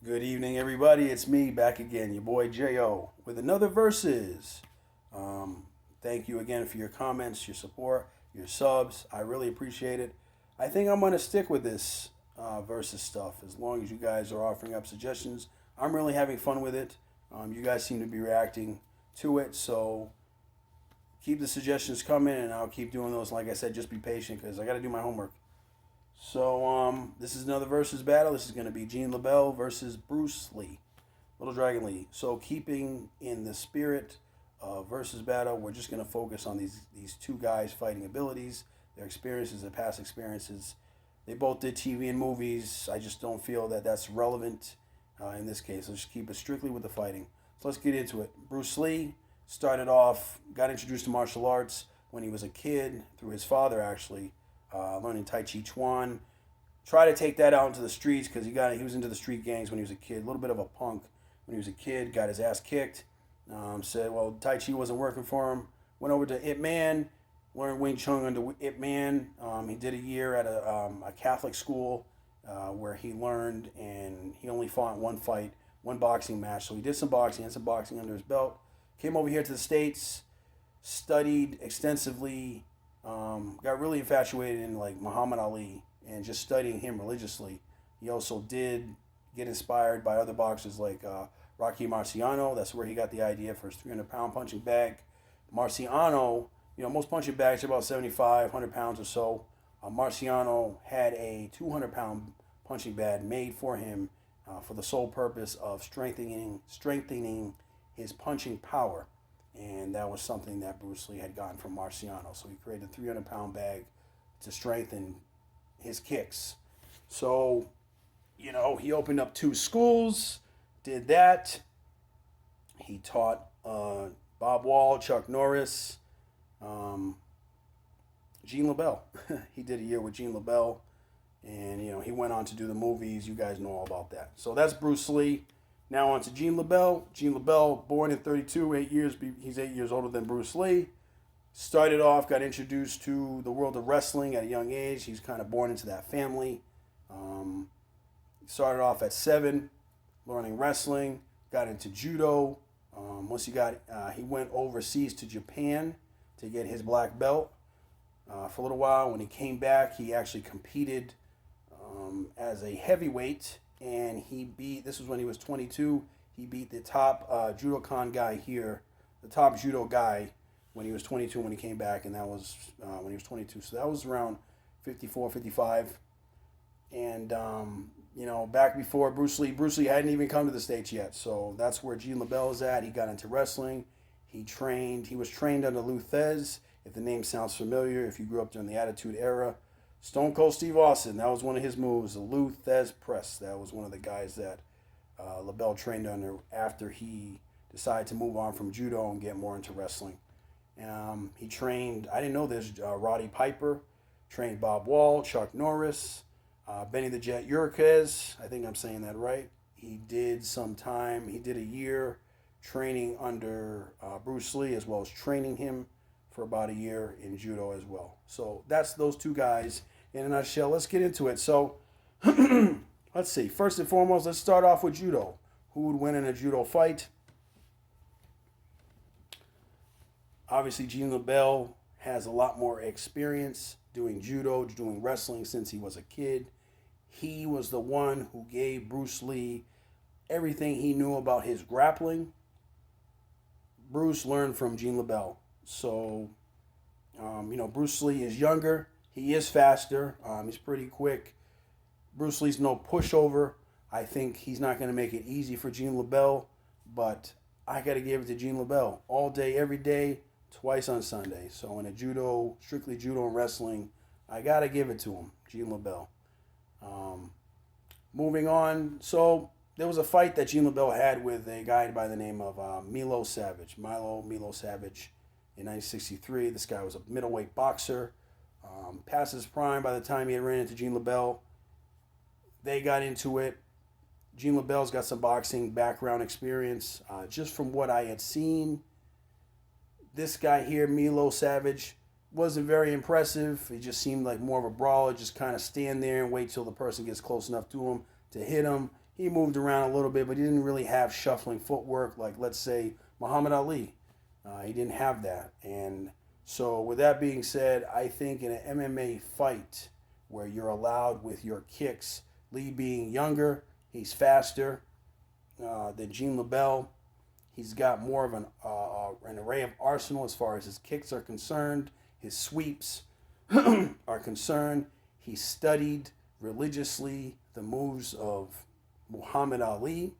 Good evening, everybody. It's me back again, your boy Jo, with another verses. Thank you again for your comments, your support, your subs. I really appreciate it. I think I'm gonna stick with this versus stuff as long as you guys are offering up suggestions. I'm really having fun with it. You guys seem to be reacting to it, so keep the suggestions coming, and I'll keep doing those. Like I said, just be patient because I got to do my homework. So this is another versus battle. This is going to be Gene LeBell versus Bruce Lee, Little Dragon Lee. So keeping in the spirit of versus battle, we're just going to focus on these two guys' fighting abilities, their experiences, their past experiences. They both did TV and movies. I just don't feel that that's relevant in this case. Let's just keep it strictly with the fighting. So let's get into it. Bruce Lee started off, got introduced to martial arts when he was a kid through his father, actually. Learning Tai Chi Chuan. Try to take that out into the streets because he was into the street gangs when he was a kid. A little bit of a punk when he was a kid. Got his ass kicked. Said, well, Tai Chi wasn't working for him. Went over to Ip Man. Learned Wing Chun under Ip Man. He did a year at a Catholic school where he learned, and he only fought one fight, one boxing match. So he did some boxing, had some boxing under his belt. Came over here to the States, studied extensively. Got really infatuated in like Muhammad Ali and just studying him religiously. He also did get inspired by other boxers like Rocky Marciano. That's where he got the idea for his 300-pound punching bag. Marciano, most punching bags are about 75, 100 pounds or so. Marciano had a 200-pound punching bag made for him for the sole purpose of strengthening his punching power. And that was something that Bruce Lee had gotten from Marciano. So he created a 300-pound bag to strengthen his kicks. So, he opened up 2 schools, did that. He taught Bob Wall, Chuck Norris, Gene LeBell. He did a year with Gene LeBell. And, he went on to do the movies. You guys know all about that. So that's Bruce Lee. Now on to Gene LeBell. Gene LeBell, born in 32, he's 8 years older than Bruce Lee. Started off, got introduced to the world of wrestling at a young age. He's kind of born into that family. Started off at 7, learning wrestling. Got into judo. Once he went overseas to Japan to get his black belt for a little while. When he came back, he actually competed as a heavyweight. And this was when he was 22, he beat the top judokan guy here, the top judo guy when he was 22 when he came back, and that was when he was 22. So that was around 54, 55. And, back before Bruce Lee hadn't even come to the States yet. So that's where Gene LeBell is at. He got into wrestling. He was trained under Lou Thez, if the name sounds familiar, if you grew up during the Attitude Era. Stone Cold Steve Austin, that was one of his moves, the Lou Thez press. That was one of the guys that LeBell trained under after he decided to move on from judo and get more into wrestling. He trained, I didn't know this, Roddy Piper, trained Bob Wall, Chuck Norris, Benny the Jet Urquez, I think I'm saying that right. He did a year training under Bruce Lee as well as training him for about a year in judo as well. So that's those 2 guys in a nutshell. Let's get into it. So let's see. First and foremost, let's start off with judo. Who would win in a judo fight? Obviously, Gene LeBell has a lot more experience doing judo, doing wrestling since he was a kid. He was the one who gave Bruce Lee everything he knew about his grappling. Bruce learned from Gene LeBell. So, Bruce Lee is younger. He is faster. He's pretty quick. Bruce Lee's no pushover. I think he's not going to make it easy for Gene LeBell, but I got to give it to Gene LeBell all day, every day, twice on Sunday. So in a strictly judo and wrestling, I got to give it to him, Gene LeBell. Moving on. So there was a fight that Gene LeBell had with a guy by the name of Milo Savage in 1963. This guy was a middleweight boxer. Past his prime by the time he had ran into Gene LeBell. They got into it. Gene LeBell's got some boxing background experience. Just from what I had seen, this guy here, Milo Savage, wasn't very impressive. He just seemed like more of a brawler, just kind of stand there and wait till the person gets close enough to him to hit him. He moved around a little bit, but he didn't really have shuffling footwork like, let's say, Muhammad Ali. He didn't have that. And so, with that being said, I think in an MMA fight where you're allowed with your kicks, Lee being younger, he's faster than Gene LeBell. He's got more of an array of arsenal as far as his kicks are concerned, his sweeps are concerned. He studied religiously the moves of Muhammad Ali.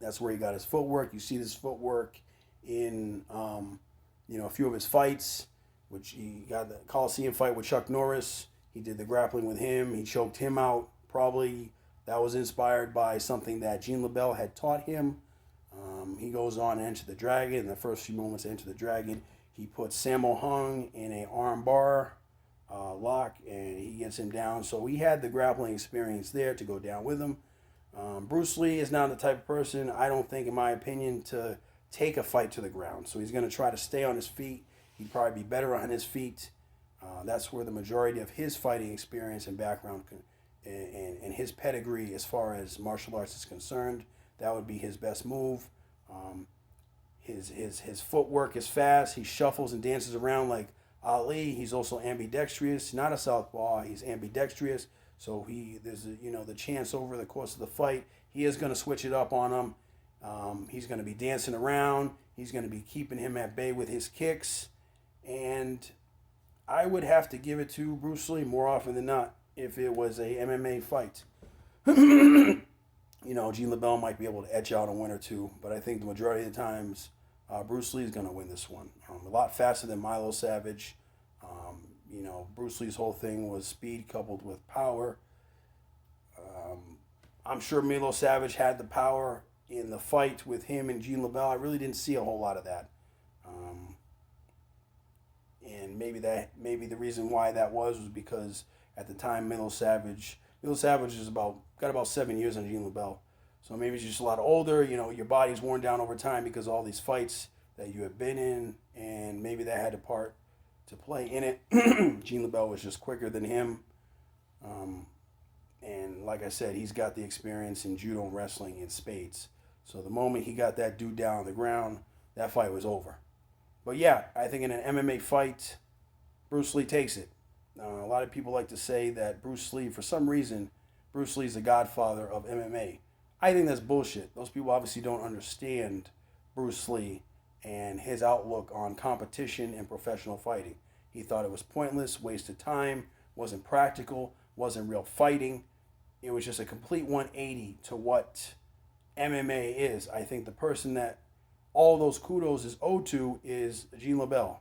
That's where he got his footwork. You see this footwork in a few of his fights, which he got the Coliseum fight with Chuck Norris. He did the grappling with him. He choked him out. Probably that was inspired by something that Gene LeBell had taught him. He goes on to Enter the Dragon. In the first few moments of Enter the Dragon, he puts Sammo Hung in a arm bar lock, and he gets him down. So he had the grappling experience there to go down with him. Bruce Lee is not the type of person, I don't think, in my opinion, to take a fight to the ground. So he's going to try to stay on his feet. He'd probably be better on his feet. That's where the majority of his fighting experience and background and his pedigree as far as martial arts is concerned, that would be his best move. His footwork is fast. He shuffles and dances around like Ali. He's also ambidextrous, not a southpaw. He's ambidextrous. So there's the chance over the course of the fight he is going to switch it up on him. He's going to be dancing around. He's going to be keeping him at bay with his kicks, and I would have to give it to Bruce Lee more often than not if it was a MMA fight. Gene LeBell might be able to etch out a win or two, but I think the majority of the times, Bruce Lee is going to win this one. A lot faster than Milo Savage. Bruce Lee's whole thing was speed coupled with power. I'm sure Milo Savage had the power in the fight with him and Gene LeBell. I really didn't see a whole lot of that. And maybe the reason why that was because at the time Milo Savage got about 7 years on Gene LeBell. So maybe he's just a lot older. Your body's worn down over time because of all these fights that you have been in, and maybe that had a part to play in it. Gene LeBell was just quicker than him. And like I said, he's got the experience in judo and wrestling in spades. So the moment he got that dude down on the ground, that fight was over. But yeah, I think in an MMA fight, Bruce Lee takes it. A lot of people like to say that Bruce Lee, for some reason, Bruce Lee's the godfather of MMA. I think that's bullshit. Those people obviously don't understand Bruce Lee and his outlook on competition and professional fighting. He thought it was pointless, waste of time, wasn't practical, wasn't real fighting. It was just a complete 180 to what MMA is. I think the person that all those kudos is owed to is Gene LeBell.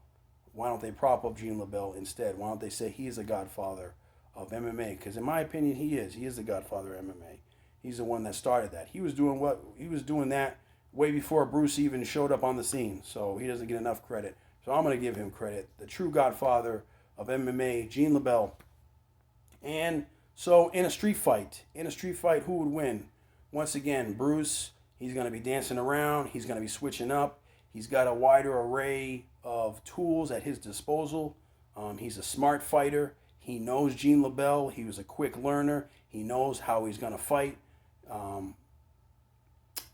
Why don't they prop up Gene LeBell instead? Why don't they say he's the godfather of MMA? Because in my opinion, he is. He is the godfather of MMA. He's the one that started that. He was doing that way before Bruce even showed up on the scene. So he doesn't get enough credit. So I'm going to give him credit. The true godfather of MMA, Gene LeBell. And so in a street fight, who would win? Once again, Bruce, he's going to be dancing around. He's going to be switching up. He's got a wider array of tools at his disposal. He's a smart fighter. He knows Gene LeBell. He was a quick learner. He knows how he's going to fight.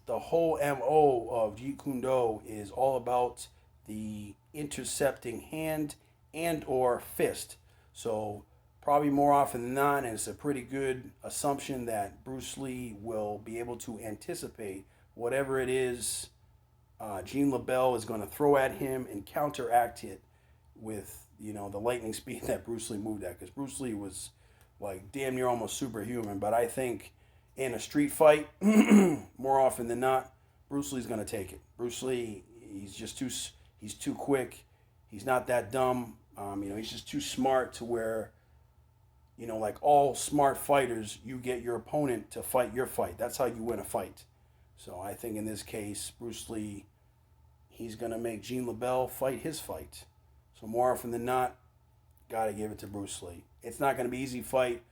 The whole MO of Jeet Kune Do is all about the intercepting hand and or fist. So probably more often than not, and it's a pretty good assumption that Bruce Lee will be able to anticipate whatever it is Gene LeBell is going to throw at him and counteract it with, the lightning speed that Bruce Lee moved at. Because Bruce Lee was like damn near almost superhuman. But I think in a street fight, more often than not, Bruce Lee's going to take it. Bruce Lee, he's too quick. He's not that dumb. He's just too smart to where, like all smart fighters, you get your opponent to fight your fight. That's how you win a fight. So I think in this case, Bruce Lee, he's going to make Gene LeBell fight his fight. So more often than not, got to give it to Bruce Lee. It's not going to be an easy fight.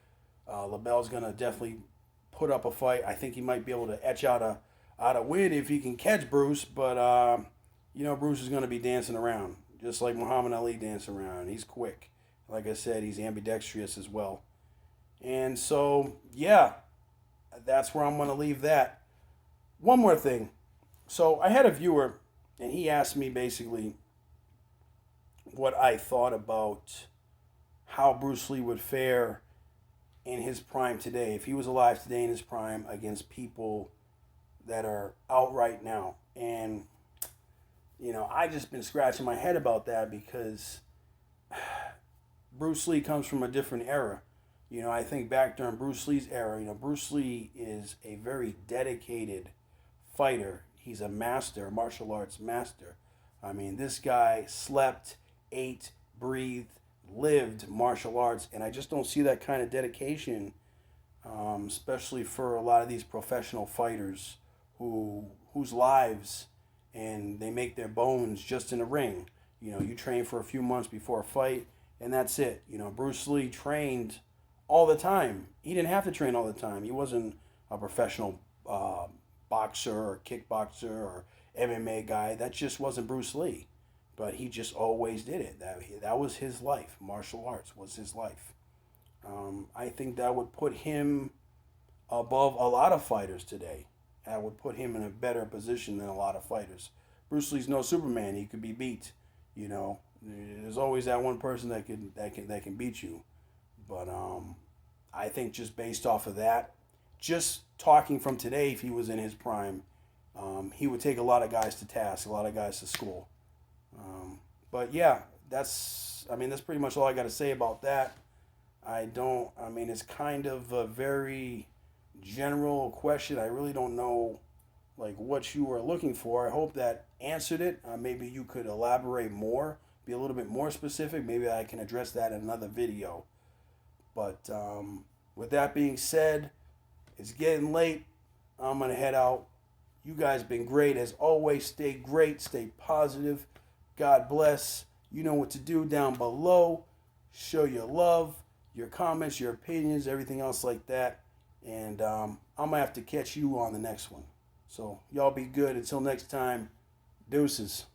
LeBell's going to definitely put up a fight. I think he might be able to etch out a win if he can catch Bruce. But, Bruce is going to be dancing around. just like Muhammad Ali dancing around. He's quick. Like I said, he's ambidextrous as well. And so, yeah, that's where I'm going to leave that. One more thing. So I had a viewer, and he asked me basically what I thought about how Bruce Lee would fare in his prime today, if he was alive today in his prime, against people that are out right now. And, I just been scratching my head about that because Bruce Lee comes from a different era. I think back during Bruce Lee's era, Bruce Lee is a very dedicated fighter. He's a master, a martial arts master. I mean, this guy slept, ate, breathed, lived martial arts, and I just don't see that kind of dedication, especially for a lot of these professional fighters whose lives and they make their bones just in the ring. You train for a few months before a fight, and that's it. Bruce Lee trained all the time. He didn't have to train all the time. He wasn't a professional boxer or kickboxer or MMA guy. That just wasn't Bruce Lee. But he just always did it. That was his life. Martial arts was his life. I think that would put him above a lot of fighters today. That would put him in a better position than a lot of fighters. Bruce Lee's no Superman. He could be beat. There's always that one person that can beat you. But I think just based off of that, just talking from today, if he was in his prime, he would take a lot of guys to task, a lot of guys to school. But yeah, that's pretty much all I got to say about that. It's kind of a very general question. I really don't know what you were looking for. I hope that answered it. Maybe you could elaborate more, be a little bit more specific. Maybe I can address that in another video. But with that being said, it's getting late. I'm going to head out. You guys been great. As always, stay great. Stay positive. God bless. You know what to do down below. Show your love, your comments, your opinions, everything else like that. And I'm going to have to catch you on the next one. So y'all be good. Until next time, deuces.